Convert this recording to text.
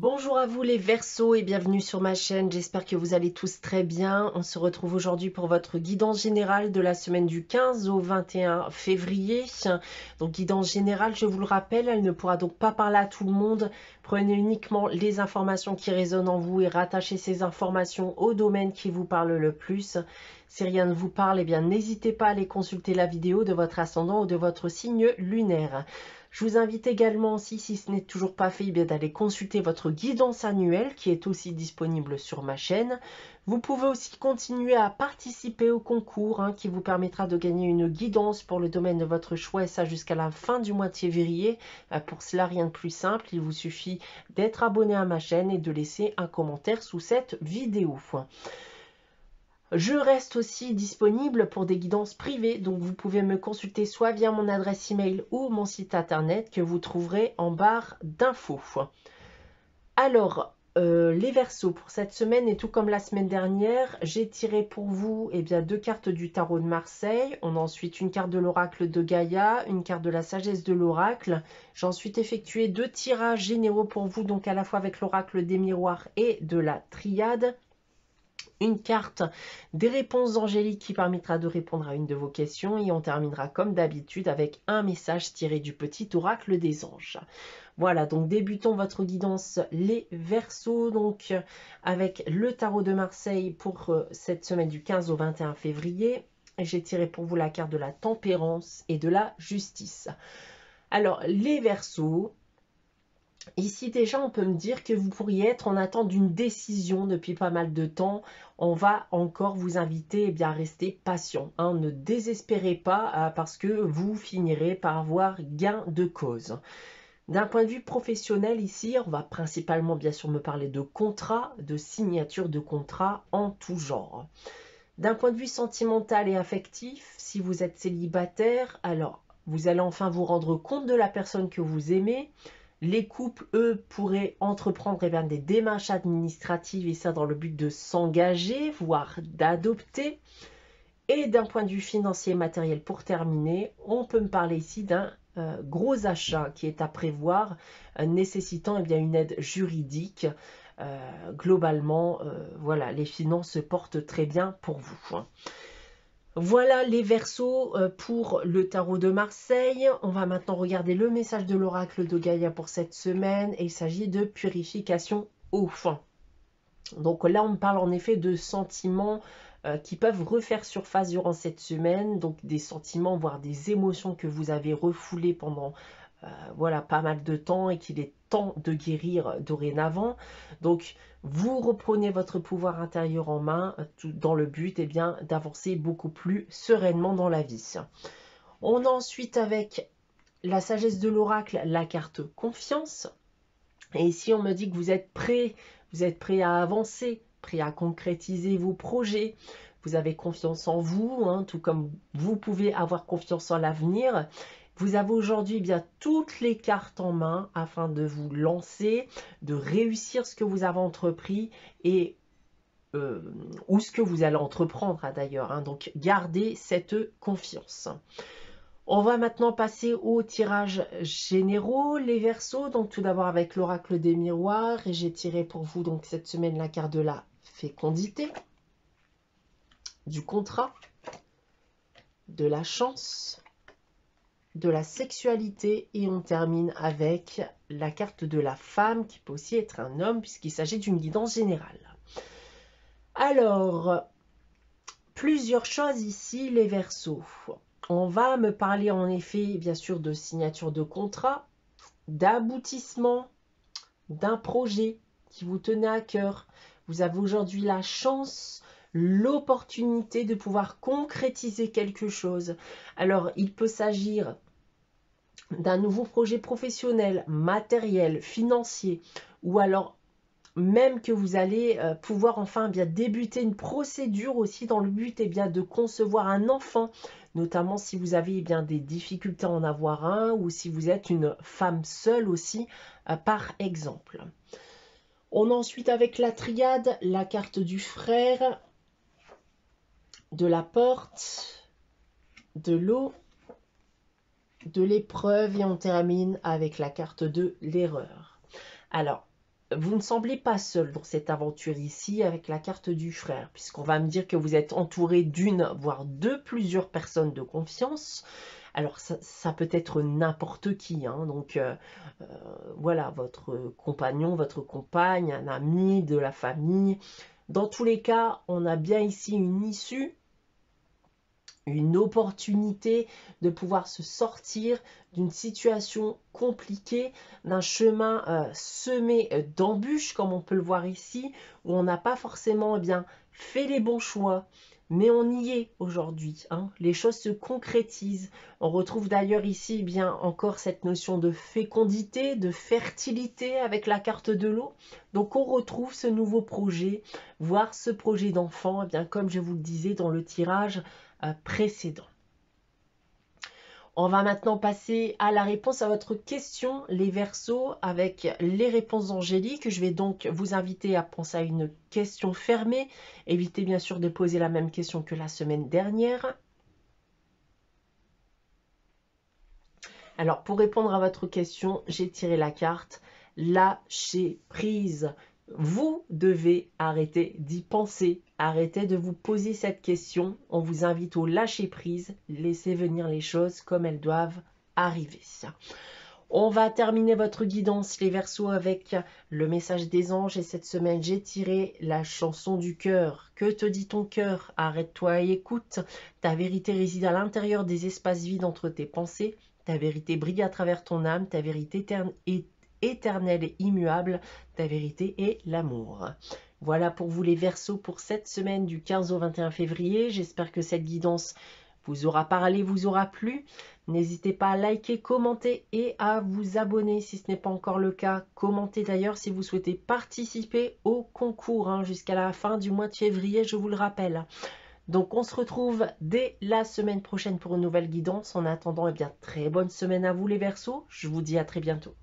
Bonjour à vous les Verseaux et bienvenue sur ma chaîne, j'espère que vous allez tous très bien. On se retrouve aujourd'hui pour votre guidance générale de la semaine du 15 au 21 février. Donc guidance générale, je vous le rappelle, elle ne pourra donc pas parler à tout le monde. Prenez uniquement les informations qui résonnent en vous et rattachez ces informations au domaine qui vous parle le plus. Si rien ne vous parle, eh bien n'hésitez pas à aller consulter la vidéo de votre ascendant ou de votre signe lunaire. Je vous invite également, si ce n'est toujours pas fait, d'aller consulter votre guidance annuelle qui est aussi disponible sur ma chaîne. Vous pouvez aussi continuer à participer au concours qui vous permettra de gagner une guidance pour le domaine de votre choix et ça jusqu'à la fin du mois de février. Pour cela, rien de plus simple, il vous suffit d'être abonné à ma chaîne et de laisser un commentaire sous cette vidéo. Je reste aussi disponible pour des guidances privées, donc vous pouvez me consulter soit via mon adresse email ou mon site internet que vous trouverez en barre d'infos. Alors, les Verseaux, pour cette semaine et tout comme la semaine dernière, j'ai tiré pour vous deux cartes du tarot de Marseille. On a ensuite une carte de l'oracle de Gaïa, une carte de la sagesse de l'oracle. J'ai ensuite effectué 2 tirages généraux pour vous, donc à la fois avec l'oracle des miroirs et de la triade. Une carte des réponses angéliques qui permettra de répondre à une de vos questions et on terminera comme d'habitude avec un message tiré du petit oracle des anges. Voilà, donc débutons votre guidance les Verseaux, donc avec le tarot de Marseille pour cette semaine du 15 au 21 février. J'ai tiré pour vous la carte de la tempérance et de la justice. Alors, les Verseaux, ici déjà on peut me dire que vous pourriez être en attente d'une décision depuis pas mal de temps. On va encore vous inviter à rester patient. Ne désespérez pas parce que vous finirez par avoir gain de cause. D'un point de vue professionnel ici, on va principalement bien sûr me parler de contrats, de signature de contrats en tout genre. D'un point de vue sentimental et affectif, si vous êtes célibataire, alors vous allez enfin vous rendre compte de la personne que vous aimez. Les couples, eux, pourraient entreprendre des démarches administratives et ça dans le but de s'engager, voire d'adopter. Et d'un point de vue financier et matériel, pour terminer, on peut me parler ici d'un gros achat qui est à prévoir, nécessitant une aide juridique. Globalement, voilà, les finances se portent très bien pour vous. Voilà les Verseaux pour le tarot de Marseille. On va maintenant regarder le message de l'oracle de Gaïa pour cette semaine. Et il s'agit de purification au fond. Donc là, on me parle en effet de sentiments qui peuvent refaire surface durant cette semaine. Donc des sentiments, voire des émotions que vous avez refoulées pendant voilà, pas mal de temps et qu'il est temps de guérir dorénavant. Donc, vous reprenez votre pouvoir intérieur en main dans le but d'avancer beaucoup plus sereinement dans la vie. On a ensuite avec la sagesse de l'oracle, la carte confiance. Et ici, on me dit que vous êtes prêt à avancer, prêt à concrétiser vos projets. Vous avez confiance en vous, tout comme vous pouvez avoir confiance en l'avenir. Vous avez aujourd'hui toutes les cartes en main afin de vous lancer, de réussir ce que vous avez entrepris et ou ce que vous allez entreprendre d'ailleurs. Donc gardez cette confiance. On va maintenant passer aux tirages généraux, les Verseaux. Donc tout d'abord avec l'oracle des miroirs et j'ai tiré pour vous donc cette semaine la carte de la fécondité, du contrat, de la chance, de la sexualité et on termine avec la carte de la femme qui peut aussi être un homme puisqu'il s'agit d'une guidance générale. Alors, plusieurs choses ici les Verseaux. On va me parler en effet bien sûr de signature de contrat, d'aboutissement, d'un projet qui vous tenait à cœur. Vous avez aujourd'hui la chance, l'opportunité de pouvoir concrétiser quelque chose. Alors, il peut s'agir d'un nouveau projet professionnel, matériel, financier, ou alors même que vous allez pouvoir enfin débuter une procédure aussi dans le but de concevoir un enfant, notamment si vous avez des difficultés à en avoir un ou si vous êtes une femme seule aussi, par exemple. On a ensuite avec la triade, la carte du frère, de la porte, de l'eau, de l'épreuve et on termine avec la carte de l'erreur. Alors, vous ne semblez pas seul dans cette aventure ici avec la carte du frère, puisqu'on va me dire que vous êtes entouré d'une, voire de plusieurs personnes de confiance. Alors ça peut être n'importe qui, hein, donc voilà, votre compagnon, votre compagne, un ami, de la famille. Dans tous les cas, on a bien ici une issue, une opportunité de pouvoir se sortir d'une situation compliquée, d'un chemin semé d'embûches, comme on peut le voir ici, où on n'a pas forcément bien fait les bons choix, mais on y est aujourd'hui, hein. Les choses se concrétisent. On retrouve d'ailleurs ici bien encore cette notion de fécondité, de fertilité avec la carte de l'eau. Donc on retrouve ce nouveau projet, voire ce projet d'enfant, eh bien comme je vous le disais dans le tirage précédent. On va maintenant passer à la réponse à votre question, les Verseaux, avec les réponses angéliques. Je vais donc vous inviter à penser à une question fermée. Évitez bien sûr de poser la même question que la semaine dernière. Alors, pour répondre à votre question, j'ai tiré la carte « Lâcher prise ». Vous devez arrêter d'y penser, arrêtez de vous poser cette question. On vous invite au lâcher prise, laissez venir les choses comme elles doivent arriver. On va terminer votre guidance les Verseaux avec le message des anges et cette semaine j'ai tiré la chanson du cœur. Que te dit ton cœur? Arrête-toi et écoute. Ta vérité réside à l'intérieur des espaces vides entre tes pensées. Ta vérité brille à travers ton âme. Ta vérité est éternelle et immuable. Ta vérité est l'amour. Voilà pour vous les Verseaux pour cette semaine du 15 au 21 février. J'espère que cette guidance vous aura parlé, vous aura plu. N'hésitez pas à liker, commenter et à vous abonner si ce n'est pas encore le cas. Commentez d'ailleurs si vous souhaitez participer au concours jusqu'à la fin du mois de février, je vous le rappelle. Donc on se retrouve dès la semaine prochaine pour une nouvelle guidance. En attendant, eh bien, très bonne semaine à vous les Verseaux. Je vous dis à très bientôt.